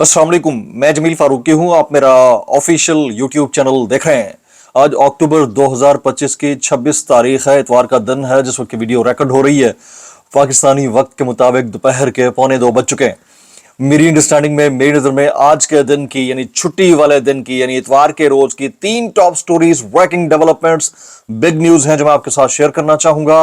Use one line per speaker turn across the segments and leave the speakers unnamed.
अस्सलाम वालेकुम, मैं जमील फारूकी हूं। आप मेरा ऑफिशियल यूट्यूब चैनल देख रहे हैं। आज अक्टूबर 2025 की 26 तारीख है, इतवार का दिन है जिस वक्त की वीडियो रिकॉर्ड हो रही है। पाकिस्तानी वक्त के मुताबिक दोपहर के 1:45 बज चुके हैं। मेरी अंडरस्टैंडिंग में, मेरी नज़र में आज के दिन की यानी छुट्टी वाले दिन की यानी इतवार के रोज की 3 top stories, breaking developments, big news हैं जो मैं आपके साथ शेयर करना चाहूंगा।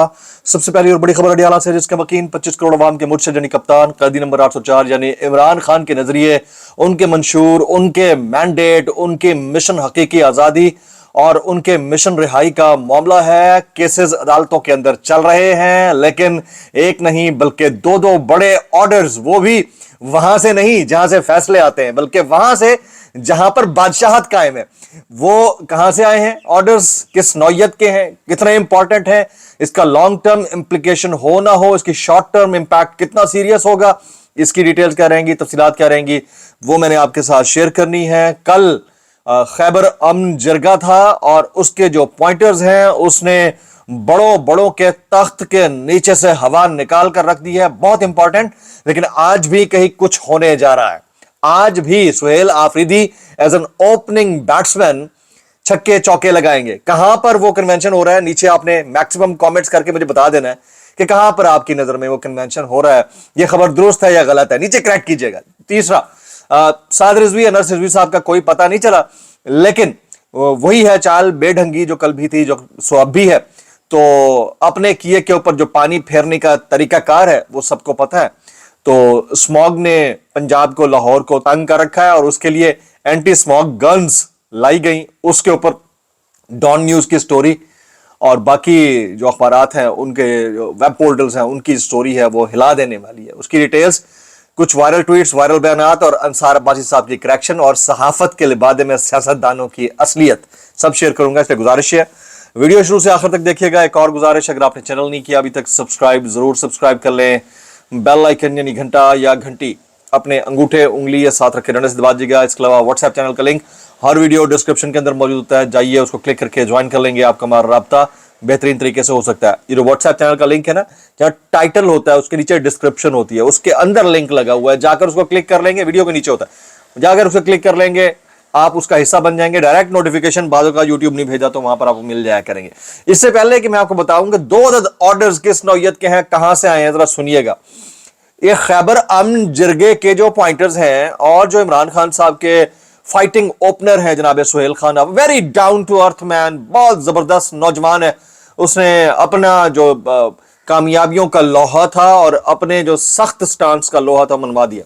सबसे पहली और बड़ी खबर अडियाला से, जिसके वकील 25 करोड़ अवाम के मुर्शिद यानी कप्तान कैदी नंबर 804 यानी इमरान खान के नजरिए, उनके मंशूर, उनके मैंडेट, उनके मिशन हकीकी आजादी और उनके मिशन रिहाई का मामला है। केसेस अदालतों के अंदर चल रहे हैं, लेकिन एक नहीं बल्कि दो बड़े ऑर्डर्स, वो भी वहां से नहीं जहां से फैसले आते हैं, बल्कि वहां से जहां पर बादशाहत कायम है। वो कहां से आए हैं ऑर्डर्स, किस नौयत के हैं, कितने इंपॉर्टेंट हैं, इसका लॉन्ग टर्म इंप्लीकेशन हो ना हो, इसकी शॉर्ट टर्म इंपैक्ट कितना सीरियस होगा, इसकी डिटेल्स क्या रहेंगी, तफसीलात क्या रहेंगी, वो मैंने आपके साथ शेयर करनी है। कल खैबर अमन जिरगा था और उसके जो पॉइंटर्स हैं उसने बड़ों बड़ों के तख्त के नीचे से हवा निकाल कर रख दी है, बहुत इंपॉर्टेंट। लेकिन आज भी कहीं कुछ होने जा रहा है। आज भी Sohail Afridi as an opening batsman छक्के चौके लगाएंगे। कहां पर वो कन्वेंशन हो रहा है, नीचे आपने मैक्सिमम कमेंट्स करके मुझे बता देना है कि कहां पर आपकी नजर में वो कन्वेंशन हो रहा है, ये खबर दुरुस्त है या गलत है, नीचे क्रैक कीजिएगा। तीसरा, साद रिजवी, अनस रिजवी साहब का कोई पता नहीं चला, लेकिन वही है चाल बेढंगी जो कल भी थी, जो सो अब भी है। तो अपने किए के ऊपर जो पानी फेरने का तरीकाकार है वो सबको पता है। तो स्मॉग ने पंजाब को, लाहौर को तंग कर रखा है और उसके लिए एंटी स्मॉग गन्स लाई गई। उसके ऊपर डॉन न्यूज की स्टोरी और बाकी जो अखबारात हैं, उनके जो वेब पोर्टल्स हैं, उनकी स्टोरी है वो हिला देने वाली है। उसकी डिटेल्स, कुछ वायरल ट्वीट्स, वायरल बयानात और अंसार अब्बासी साहब की करैक्शन और सहाफत के लिबादे में सियासतदानों की असलियत, सब शेयर करूंगा। इसलिए गुजारिश है वीडियो शुरू से आखिर तक देखिएगा। एक और गुजारिश, अगर आपने चैनल नहीं किया अभी तक सब्सक्राइब जरूर सब्सक्राइब कर लें। बेल आइकन यानी घंटा या घंटी अपने अंगूठे उंगली या साथ रखे डंडे से दबा दीजिएगा। इसके अलावा व्हाट्सएप चैनल का लिंक हर वीडियो डिस्क्रिप्शन के अंदर मौजूद होता है, जाइए उसको क्लिक करके ज्वाइन कर लेंगे। आपका हमारा राब्ता बेहतरीन तरीके से हो सकता है। ये जो व्हाट्सएप चैनल का लिंक है ना, जहाँ टाइटल होता है उसके नीचे डिस्क्रिप्शन होती है, उसके अंदर लिंक लगा हुआ है, जाकर उसको क्लिक कर लेंगे। वीडियो के नीचे होता है, जाकर उसको क्लिक कर लेंगे, आप उसका हिस्सा बन जाएंगे। डायरेक्ट नोटिफिकेशन बाजू का यूट्यूब नहीं भेजा तो वहां पर आपको मिल जाया करेंगे। इससे पहले कि मैं आपको बताऊंगा 2 ऑर्डर्स किस नौयत के हैं, कहां से आए हैं, जरा सुनिएगा। ये खैबर अमन जिरगे के जो पॉइंटर्स हैं और जो इमरान खान साहब के फाइटिंग ओपनर हैं जनाब Sohail Khan, very down to earth man, बहुत जबरदस्त नौजवान है। उसने अपना जो कामयाबियों का लोहा था और अपने जो सख्त स्टांस का लोहा था मनवा दिया।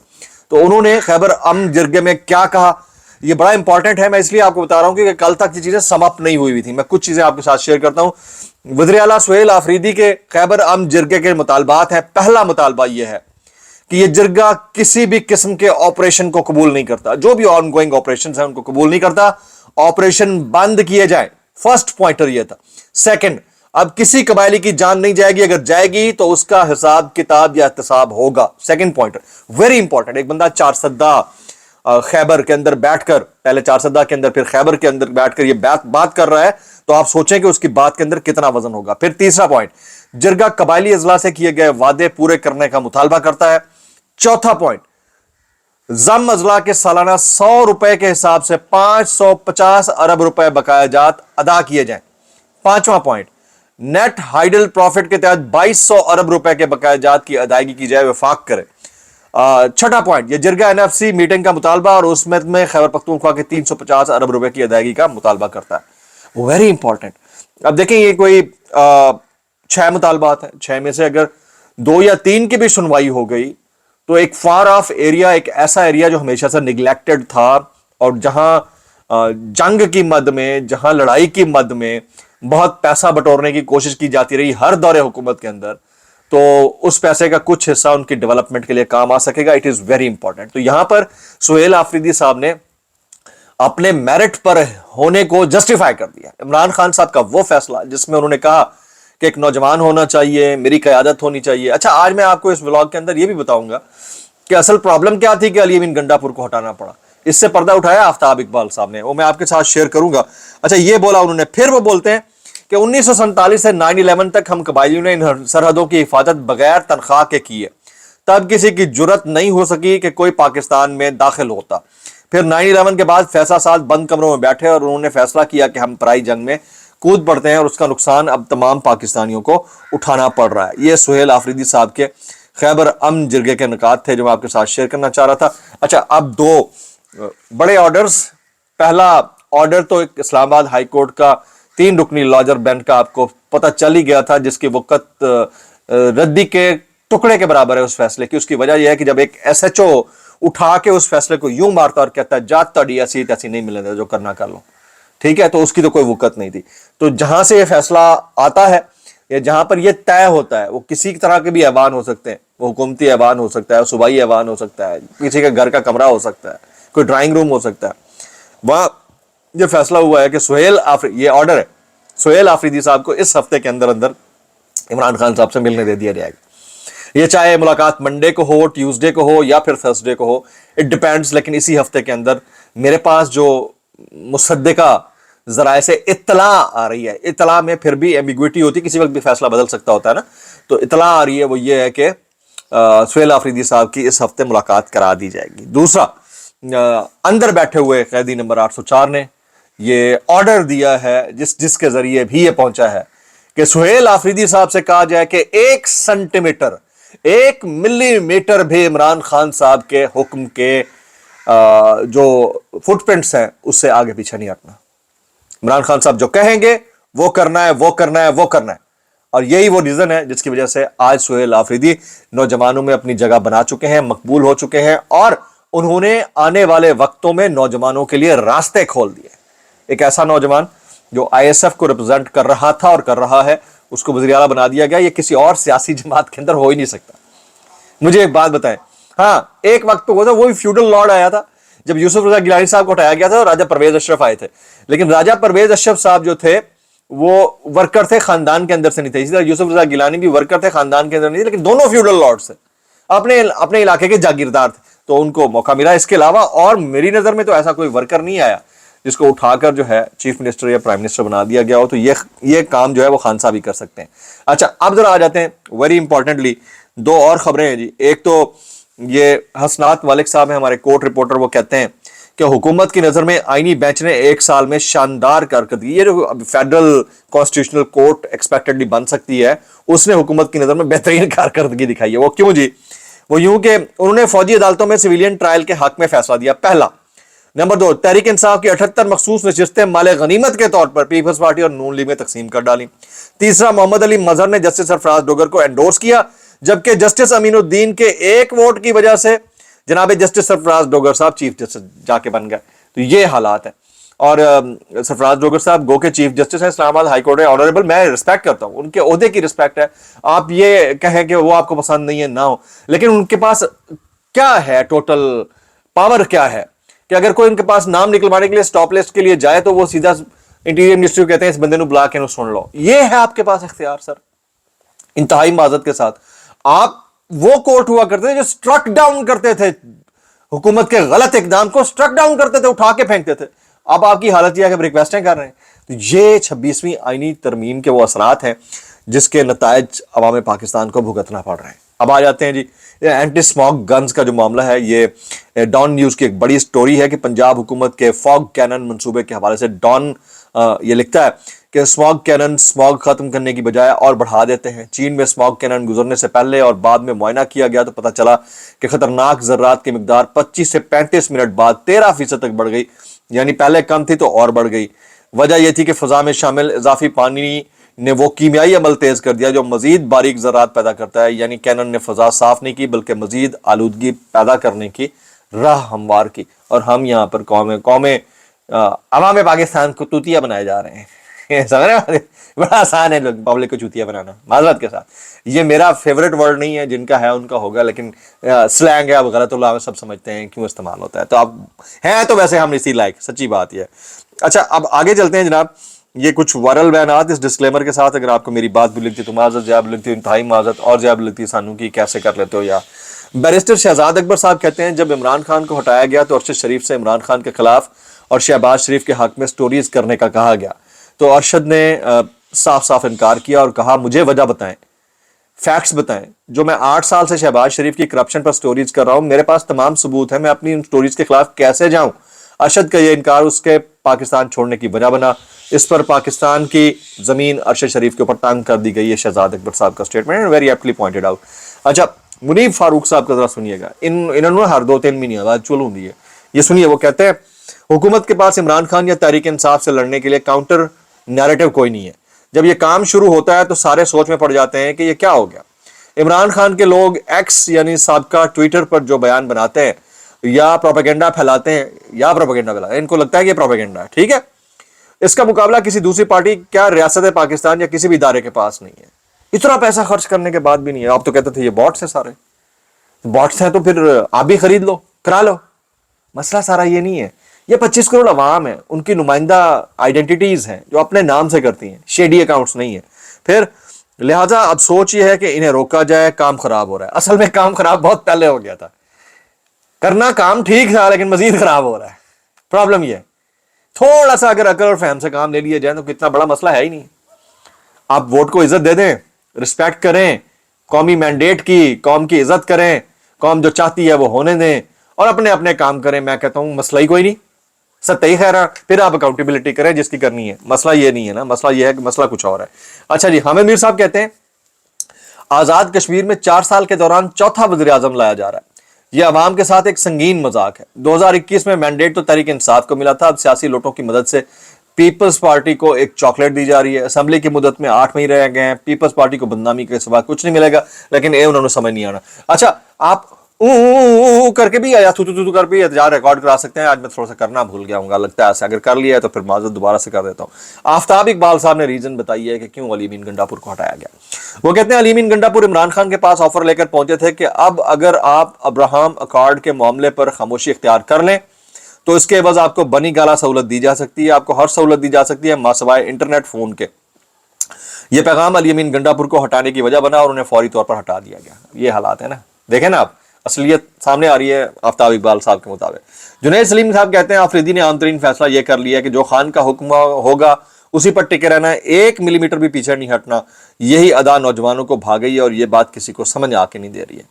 तो उन्होंने खैबर अमन जिरगे में क्या कहा, ये बड़ा इंपॉर्टेंट है। मैं इसलिए आपको बता रहा हूं कि कल तक ये चीजें समाप्त नहीं हुई थी। मैं कुछ चीजें आपके साथ शेयर करता हूं। वज़ीर आला सुहेल आफरीदी के खैबर अमन जिरगे के मुतालबात है। पहला मुतालबा यह है कि ये जिरगा किसी भी किस्म के ऑपरेशन को कबूल नहीं करता, जो भी ऑन गोइंग ऑपरेशन है उनको कबूल नहीं करता। ऑपरेशन बंद किए जाए, फर्स्ट पॉइंटर यह था। सेकंड, अब किसी कबायली की जान नहीं जाएगी, अगर जाएगी तो उसका हिसाब किताब या एहतसाब होगा। Second pointer very important. एक बंदा चारसद्दा खैबर के अंदर बैठकर, पहले चारसद्दा के अंदर फिर खैबर के अंदर बैठकर ये बात कर रहा है, तो आप सोचें कि उसकी बात के अंदर कितना वजन होगा। फिर तीसरा पॉइंट, जिरगा कबायली अजला से किए गए वादे पूरे करने का मुतालबा करता है। चौथा पॉइंट, जम अजला के सालाना 100 रुपए के हिसाब से 550 अरब रुपए बकाया जात अदा किए जाएं। पांचवा पॉइंट, नेट हाइडल प्रॉफिट के तहत 2200 अरब रुपए के बकाया जात की अदायगी की जाए, वफाक करे। छठा पॉइंट, ये जिरगा एनएफसी मीटिंग का मुतालबा और उसमें खैबर पख्तूनख्वा के 350 अरब रुपए की अदायगी का मुतालबा करता है। Very important. अब देखें, ये कोई 6 मुतालबात है, 6 में से अगर 2 या 3 की भी सुनवाई हो गई तो एक फार ऑफ एरिया, एक ऐसा एरिया जो हमेशा से निगलेक्टेड था और जहां जंग की मद में, जहां लड़ाई की मद में बहुत पैसा बटोरने की कोशिश की जाती रही हर दौरे हुकूमत के अंदर, तो उस पैसे का कुछ हिस्सा उनकी डेवलपमेंट के लिए काम आ सकेगा। It is very important. तो यहां पर सुहेल आफरीदी साहब ने अपने मेरिट पर होने को जस्टिफाई कर दिया। इमरान खान साहब का वो फैसला जिसमें उन्होंने कहा कि एक नौजवान होना चाहिए, मेरी क़यादत होनी चाहिए। अच्छा, आज मैं आपको इस व्लॉग के अंदर यह भी बताऊंगा कि असल प्रॉब्लम क्या थी कि अली अमीन गंडापुर को हटाना पड़ा। इससे पर्दा उठाया आफ्ताब इकबाल साहब ने, वो मैं आपके साथ शेयर करूंगा। अच्छा, ये बोला उन्होंने। फिर वो बोलते हैं कि 1947 से 9/11 तक हम कबायलियों ने इन सरहदों की हिफाजत बगैर तनख्वाह के की है। तब किसी की जुर्रत नहीं हो सकी कि कोई पाकिस्तान में दाखिल होता। फिर 9/11 के बाद फैसला साज बंद कमरों में बैठे और उन्होंने फैसला किया कि हम पराई जंग में कूद पड़ते हैं और उसका नुकसान अब तमाम पाकिस्तानियों को उठाना पड़ रहा है। ये सुहेल आफरीदी साहब के खैबर अमन जिरगे के निकात थे जो मैं आपके साथ शेयर करना चाह रहा था। अच्छा, अब दो बड़े ऑर्डर्स। पहला ऑर्डर तो एक इस्लामाबाद हाई कोर्ट का 3 रुकनी लॉजर बेंच का आपको पता चल ही गया था, जिसके वक़्त रद्दी के टुकड़े के बराबर है उस फैसले की। उसकी वजह यह है कि जब एक SHO उठा के उस फैसले को यूं मारता और कहता है जात तड़ी ऐसी तैसी नहीं मिलने, जो करना कर लो, ठीक है, तो उसकी तो कोई वक़्त नहीं थी। तो जहां से ये फैसला आता है या जहां पर ये तय होता है, वो किसी तरह के भी ऐवान हो सकते हैं, वो हुकूमती ऐवान हो सकता है, सूबाई ऐवान हो सकता है, किसी के घर का कमरा हो सकता है, कोई ड्राइंग रूम हो सकता है। वहां ये फैसला हुआ है कि ये ऑर्डर है, सुहेल आफरीदी साहब को इस हफ्ते के अंदर अंदर इमरान खान साहब से मिलने दे दिया जाएगा। ये चाहे मुलाकात मंडे को हो, ट्यूसडे को हो या फिर थर्सडे को हो, इट डिपेंड्स, लेकिन इसी हफ्ते के अंदर मेरे पास जो मुसद्दिका जराए से इत्तला आ रही है, इत्तला में फिर भी एम्बिग्विटी होती है, किसी वक्त भी फैसला बदल सकता होता है ना, तो इत्तला आ रही है वो ये है कि सुहेल आफरीदी साहब की इस हफ्ते मुलाकात करा दी जाएगी। दूसरा, अंदर बैठे हुए कैदी नंबर 804 ने ये ऑर्डर दिया है, जिसके जरिए भी ये पहुंचा है कि सुहेल आफरीदी साहब से कहा जाए कि 1 सेंटीमीटर 1 मिलीमीटर भी इमरान खान साहब के हुक्म के जो फुटप्रिंट्स हैं उससे आगे पीछे नहीं हटना। इमरान खान साहब जो कहेंगे वो करना है, वो करना है, वो करना है। और यही वो रीजन है जिसकी वजह से आज सुहेल आफरीदी नौजवानों में अपनी जगह बना चुके हैं, मकबूल हो चुके हैं और उन्होंने आने वाले वक्तों में नौजवानों के लिए रास्ते खोल दिए। एक ऐसा नौजवान जो ISF को रिप्रेजेंट कर रहा था और कर रहा है, उसको वज़ीर आला बना दिया गया। ये किसी और सियासी जमात के अंदर हो ही नहीं सकता। मुझे एक बात बताएं, हाँ, एक वक्त तो वो भी फ्यूडल लॉर्ड आया था जब यूसुफ रजा गिलानी साहब को हटाया गया था, राजा परवेज अशरफ आए थे, लेकिन राजा परवेज अशरफ साहब जो थे वो वर्कर थे, खानदान के अंदर से नहीं थे। इसी तरह यूसुफ रजा गिलानी भी वर्कर थे, खानदान के अंदर नहीं थे, लेकिन दोनों फ्यूडल लॉर्ड्स थे, अपने इलाके के जागीरदार थे, तो उनको मौका मिला। इसके अलावा और मेरी नजर में तो ऐसा कोई वर्कर नहीं आया जिसको उठाकर जो है चीफ मिनिस्टर या प्राइम मिनिस्टर बना दिया गया हो। तो ये काम जो है वो खान साहब ही कर सकते हैं। अच्छा, अब जरा आ जाते हैं वेरी इंपॉर्टेंटली 2 और खबरें हैं जी। एक तो ये हसनात वालिक साहब हैं, हमारे कोर्ट रिपोर्टर, वो कहते हैं कि हुकूमत की नजर में आईनी बेंच ने 1 साल में शानदार कारकर्दगी, ये जो फेडरल कॉन्स्टिट्यूशनल कोर्ट एक्सपेक्टेडली बन सकती है, उसने हुकूमत की नजर में बेहतरीन कारकर्दगी दिखाई है। वो क्यों जी? वो यूं कि उन्होंने फौजी अदालतों में सिविलियन ट्रायल के हक में फैसला दिया, पहला। नंबर 2, तहरीक इंसाफ की 78 मखसूस नशिस्तें माले गनीमत के तौर पर पीपल्स पार्टी और नून लीग में तकसीम कर डाली। तीसरा, मोहम्मद अली मजहर ने जस्टिस सरफराज डोगर को एंडोर्स किया, जबकि जस्टिस अमीनुद्दीन के 1 वोट की वजह से जनाब जस्टिस सरफराज डोगर साहब चीफ जस्टिस जाके बन गए। तो ये हालात है। और सरफराज डोगर साहब गो के चीफ जस्टिस हैं इस्लामाबाद हाई कोर्ट है, ऑनरेबल, मैं रिस्पेक्ट करता हूं, उनके ओहदे की रिस्पेक्ट है। आप ये कहें कि वो आपको पसंद नहीं है ना हो, लेकिन उनके पास क्या है, टोटल पावर क्या है कि अगर कोई उनके पास नाम निकलवाने के लिए स्टॉप लिस्ट के लिए जाए तो वो सीधा इंटीरियर मिनिस्ट्री को कहते हैं इस बंदे को बुला के सुन लो। ये है आपके पास इख्तियार सर, इंतहाई माजरत के साथ। आप वो कोर्ट हुआ करते थे जो स्ट्रक डाउन करते थे, हुकूमत के गलत इकदाम को स्ट्रक डाउन करते थे, उठा के फेंकते थे। अब आपकी हालत यह है कि आप रिक्वेस्टें कर रहे हैं। तो ये 26वीं आईनी तरमीम के वो असरात हैं जिसके नतायज अवाम पाकिस्तान को भुगतना पड़ रहे हैं। अब आ जाते हैं जी एंटी स्मॉग गन्स का जो मामला है। ये डॉन न्यूज़ की एक बड़ी स्टोरी है कि पंजाब हुकूमत के फॉग कैनन मंसूबे के हवाले से डॉन ये लिखता है कि स्मॉग कैनन स्मॉग खत्म करने की बजाय और बढ़ा देते हैं। चीन में स्मॉग कैनन गुजरने से पहले और बाद में मुआयना किया गया तो पता चला कि खतरनाक ज़र्रात की मिकदार 25 से 35 मिनट बाद 13% तक बढ़ गई, यानी पहले कम थी तो और बढ़ गई। वजह यह थी कि फ़ज़ा में शामिल इजाफी पानी ने वो कीमियाई अमल तेज कर दिया जो मजीद बारीक ज़रात पैदा करता है, यानी कैनन ने फ़ज़ा साफ नहीं की बल्कि मजीद आलूदगी पैदा करने की राह हमवार की। और हम यहाँ पर कौमें अवाम पाकिस्तान को तूतिया बनाए जा रहे हैं। समझ रहे? बड़ा आसान है लोग पब्लिक को चूतिया बनाना, माजरत के साथ। ये मेरा फेवरेट वर्ड नहीं है, जिनका है उनका होगा, लेकिन स्लैंग है, अब गलत उल्लाह सब समझते हैं क्यों इस्तेमाल होता है। तो अब हैं तो वैसे हम इसी लायक, सच्ची बात ये। अच्छा, अब आगे चलते हैं जनाब। ये कुछ वायरल बयानात इस डिस्क्लेमर के साथ, अगर आपको मेरी बात भी लगती तो माजरत, ज़्यादा लगती है इंतहाई माजरत, और ज़्यादा लगती है सानू की कैसे कर लेते हो। या बैरिस्टर शहजाद अकबर साहब कहते हैं जब इमरान खान को हटाया गया तो अरशद शरीफ से इमरान खान के खिलाफ और शहबाज शरीफ के हक में स्टोरीज करने का कहा गया, तो अरशद ने साफ साफ इनकार किया और कहा मुझे वजह बताएं। فیکٹس بتائیں. جو میں 8 سال سے شہباز شریف کی کرپشن پر سٹوریز کر رہا ہوں, میرے پاس تمام ثبوت ہیں, میں اپنی ان سٹوریز کے خلاف کیسے جاؤں؟ ارشد کا یہ انکار اس کے پاکستان چھوڑنے کی وجہ بنا. اس پر پاکستان کی زمین ارشد شریف کے اوپر تنگ کر دی گئی ہے. شہزاد اکبر صاحب کا اسٹیٹمنٹ ویری ایپٹلی پوائنٹڈ آؤٹ. اچھا, منیب فاروق صاحب کا ذرا سنیے گا, انہوں نے ہر 2-3 مہینے بعد چلوں دی ہے. یہ سنیے, وہ کہتے ہیں حکومت کے پاس عمران خان یا تحریک انصاف سے لڑنے کے لیے کاؤنٹر نیریٹو کوئی نہیں ہے. جب یہ کام شروع ہوتا ہے تو سارے سوچ میں پڑ جاتے ہیں کہ یہ کیا ہو گیا. عمران خان کے لوگ ایکس یعنی سابقہ ٹویٹر پر جو بیان بناتے ہیں یا پروپیگنڈا پھیلاتے ہیں ان کو لگتا ہے کہ یہ پروپیگنڈا ہے, ٹھیک ہے. اس کا مقابلہ کسی دوسری پارٹی کیا ریاست پاکستان یا کسی بھی ادارے کے پاس نہیں ہے. اتنا پیسہ خرچ کرنے کے بعد بھی نہیں ہے. آپ تو کہتے تھے یہ باٹس ہیں, سارے باٹس ہیں تو پھر آپ بھی خرید لو, کرا لو. مسئلہ سارا یہ نہیں ہے. یہ 25 کروڑ عوام ہیں, ان کی نمائندہ آئیڈینٹیٹیز ہیں جو اپنے نام سے کرتی ہیں, شیڈی اکاؤنٹس نہیں ہیں. پھر لہٰذا اب سوچ یہ ہے کہ انہیں روکا جائے, کام خراب ہو رہا ہے. اصل میں کام خراب بہت پہلے ہو گیا تھا, کرنا کام ٹھیک تھا لیکن مزید خراب ہو رہا ہے. پرابلم یہ ہے, تھوڑا سا اگر عقل اور فہم سے کام لے لیا جائے تو کتنا بڑا مسئلہ ہے ہی نہیں. آپ ووٹ کو عزت دے دیں, رسپیکٹ کریں, قومی مینڈیٹ کی, قوم کی عزت کریں, قوم جو چاہتی ہے وہ ہونے دیں اور اپنے اپنے کام کریں. میں کہتا ہوں مسئلہ ہی کوئی نہیں, ستہ ہی خیر ہے. پھر آپ اکاؤنٹیبلٹی کریں جس کی کرنی ہے. مسئلہ یہ نہیں ہے نا, مسئلہ یہ ہے کہ مسئلہ کچھ اور ہے. اچھا جی, حامد میر صاحب کہتے ہیں آزاد کشمیر میں 4 سال کے دوران چوتھا وزیر اعظم لایا جا رہا ہے. یہ عوام کے ساتھ ایک سنگین مذاق ہے. 2021 میں مینڈیٹ تو تحریک انصاف کو ملا تھا, اب سیاسی لوٹوں کی مدد سے پیپلز پارٹی کو ایک چاکلیٹ دی جا رہی ہے. اسمبلی کی مدت میں 8 مہینے رہ گئے ہیں, پیپلز پارٹی کو بدنامی کے سوا کچھ نہیں ملے گا, لیکن یہ انہوں نے سمجھ نہیں آنا. اچھا, آپ کر کے بھی یا تو کر بھی احتجاج ریکارڈ کرا سکتے ہیں. آج میں تھوڑا سا کرنا بھول گیا ہوں گا, لگتا ہے ایسے اگر کر لیا ہے تو پھر معذرت دوبارہ سے کر دیتا ہوں. آفتاب اقبال صاحب نے ریزن بتائی ہے کہ کیوں علی امین گنڈا پور کو ہٹایا گیا. وہ کہتے ہیں علی امین گنڈا پور عمران خان کے پاس آفر لے کر پہنچے تھے کہ اب اگر آپ ابراہم اکارڈ کے معاملے پر خاموشی اختیار کر لیں تو اس کے عوض آپ کو بنی گالا سہولت دی جا سکتی ہے, آپ کو ہر سہولت دی جا سکتی ہے ماسوائے انٹرنیٹ فون کے. یہ پیغام علی امین گنڈا پور کو ہٹانے کی وجہ بنا اور انہیں فوری طور پر ہٹا دیا گیا. یہ حالات ہیں نا, دیکھیں نا آپ, اصلیت سامنے آ رہی ہے آفتاب اقبال صاحب کے مطابق. جنید سلیم صاحب کہتے ہیں آفریدی نے عام ترین فیصلہ یہ کر لیا کہ جو خان کا حکم ہوگا اسی پر ٹکے رہنا ہے, 1 ملی میٹر بھی پیچھے نہیں ہٹنا. یہی ادا نوجوانوں کو بھا گئی ہے اور یہ بات کسی کو سمجھ آ کے نہیں دے رہی ہے.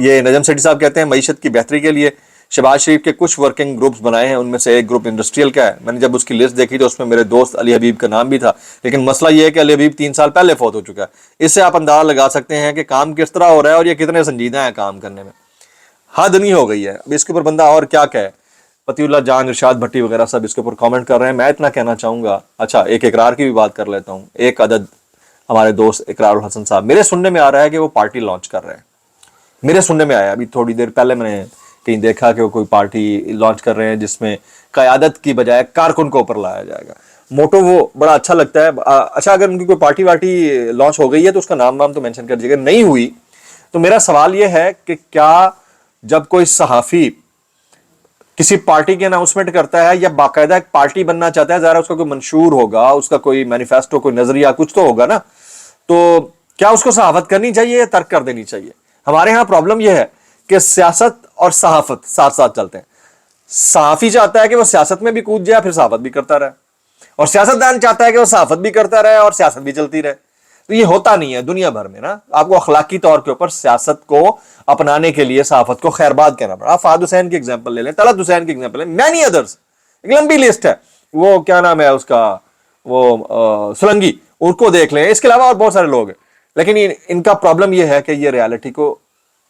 یہ نجم سیٹھی صاحب کہتے ہیں معیشت کی بہتری کے لیے شہباز شریف کے کچھ ورکنگ گروپس بنائے ہیں, ان میں سے ایک گروپ انڈسٹریل کا ہے. میں نے جب اس کی لسٹ دیکھی تو اس میں میرے دوست علی حبیب کا نام بھی تھا, لیکن مسئلہ یہ ہے کہ علی حبیب 3 سال پہلے فوت ہو چکا ہے. اس سے آپ اندازہ لگا سکتے ہیں کہ کام کس طرح ہو رہا ہے اور یہ کتنے سنجیدہ ہیں کام کرنے میں. حد نہیں ہو گئی ہے. اب اس کے اوپر بندہ اور کیا کہے, پتی اللہ جان, ارشاد بھٹی وغیرہ سب اس کے اوپر کامنٹ کر رہے ہیں. میں اتنا کہنا چاہوں گا, اچھا ایک اقرار کی بھی بات کر لیتا ہوں. ایک عدد ہمارے دوست اقرار الحسن صاحب, میرے سننے میں آ رہا ہے کہ وہ پارٹی لانچ کر رہے ہیں. میرے سننے میں آیا, ابھی تھوڑی دیر پہلے میں نے کہیں دیکھا کہ وہ کوئی پارٹی لانچ کر رہے ہیں جس میں قیادت کی بجائے کارکن کو اوپر لایا جائے گا. موٹو وہ بڑا اچھا لگتا ہے. اچھا, اگر ان کی کوئی پارٹی واٹی لانچ ہو گئی ہے تو اس کا نام تو مینشن کر دیجیے گا. نہیں ہوئی تو میرا سوال یہ ہے کہ کیا جب کوئی صحافی کسی پارٹی کی اناؤنسمنٹ کرتا ہے یا باقاعدہ ایک پارٹی بننا چاہتا ہے, ظاہر اس کا کوئی منشور ہوگا, اس کا کوئی مینیفیسٹو, کوئی نظریہ, کچھ تو ہوگا نا, تو کیا اس کو صحافت کرنی چاہیے یا ترک کر دینی چاہیے؟ ہمارے ہاں پرابلم یہ ہے کہ سیاست اور صحافت ساتھ ساتھ چلتے ہیں. صحافی چاہتا ہے کہ وہ سیاست میں بھی کود جائے پھر صحافت بھی کرتا رہے, اور سیاستدان چاہتا ہے کہ وہ صحافت بھی کرتا رہے اور سیاست بھی چلتی رہے. تو یہ ہوتا نہیں ہے دنیا بھر میں نا. آپ کو اخلاقی طور کے اوپر سیاست کو اپنانے کے لیے صحافت کو خیرباد کہنا پڑا. آپ فہد حسین کی ایگزامپل لے لیں, طلعت حسین کی ایگزامپل لیں, مینی ادرس, ایک لمبی لسٹ ہے. وہ کیا نام ہے اس کا, وہ سلنگی, ان کو دیکھ لیں. اس کے علاوہ اور بہت سارے لوگ ہیں, لیکن ان کا پرابلم یہ ہے کہ یہ ریالٹی کو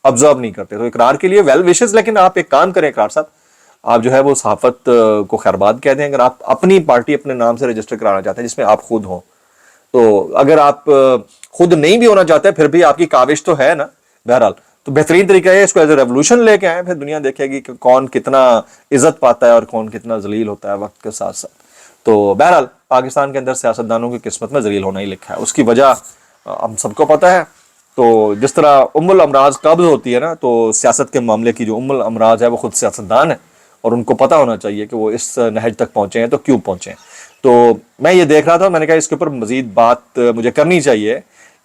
آبزرو نہیں کرتے. تو اقرار کے لیے ویل وشز, لیکن آپ ایک کام کریں اقرار صاحب, آپ جو ہے وہ صحافت کو خیرباد کہہ دیں. اگر آپ اپنی پارٹی اپنے نام سے رجسٹر کرانا چاہتے ہیں جس میں آپ خود ہوں, تو اگر آپ خود نہیں بھی ہونا چاہتے پھر بھی آپ کی کاوش تو ہے نا. بہرحال تو بہترین طریقہ ہے اس کو ایز اے ریولوشن لے کے آئیں, پھر دنیا دیکھے گی کہ کون کتنا عزت پاتا ہے اور کون کتنا ذلیل ہوتا ہے وقت کے ساتھ ساتھ. تو بہرحال پاکستان کے اندر سیاستدانوں کی قسمت میں ذلیل ہونا ہی لکھا ہے. اس کی وجہ ہم سب کو پتہ ہے. تو جس طرح الامراض قبض ہوتی ہے نا, تو سیاست کے معاملے کی جو الامراض ہے وہ خود سیاستدان ہے, اور ان کو پتہ ہونا چاہیے کہ وہ اس نہج تک پہنچے ہیں تو کیوں پہنچے ہیں. تو میں یہ دیکھ رہا تھا, میں نے کہا اس کے اوپر مزید بات مجھے کرنی چاہیے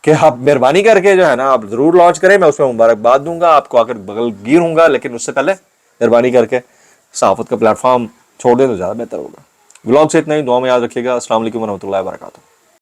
کہ آپ مہربانی کر کے جو ہے نا آپ ضرور لانچ کریں. میں اس میں مبارکباد دوں گا, آپ کو آ کر بغل گیر ہوں گا, لیکن اس سے پہلے مہربانی کر کے صحافت کا پلیٹ فارم چھوڑ دیں تو زیادہ بہتر ہوگا. ولاگ سے اتنا ہی, دعا میں یاد رکھیے گا. السلام علیکم ورحمۃ اللہ وبرکاتہ.